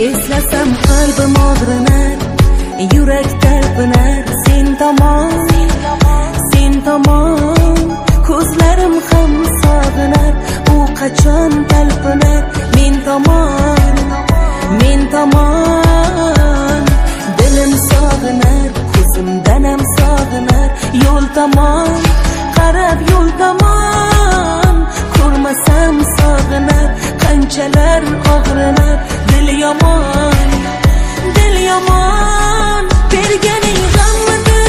Eslasam qalbim og'rinar, yurak talpinar. Sen tomon ko'zlarim ham sog'inar. U qachon talpinar men tomon. Dilim sog'inar, ko'zimdan ham sog'inar. Yo'l tomon qarab, yo'l tomon ko'rmasam sog'inar. Qanchalar og'rinar, dil yomon berganing g'ammidi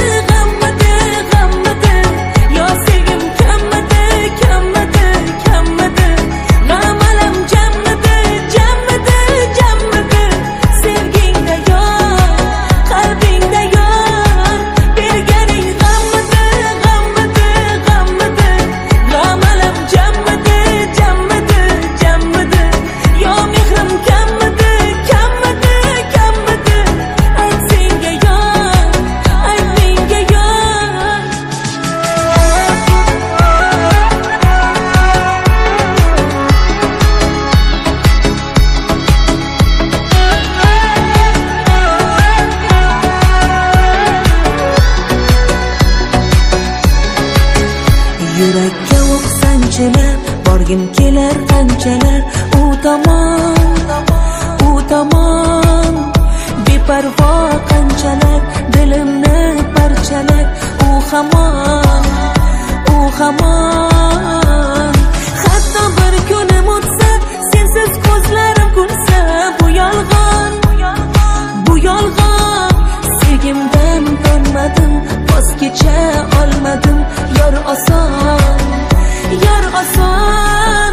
yo sevgim kammidi g'amalam jammidi sevgingda yon qalbingda yon berganing g'ammidi g'amalam jammidi yo mehrim kammidi ayt senga yon ayt menga yon. Yurakka o'q sanchilar, borgim kelar qanchalar. U tomon beparvo qanchalar, dilimni parchalar. U hamon hatto bir kunim o'tsa, sensiz ko'zlarim kulsa. Bu yolg'on sevgimdan tonmadim, voz kecha olmadim. Yor oson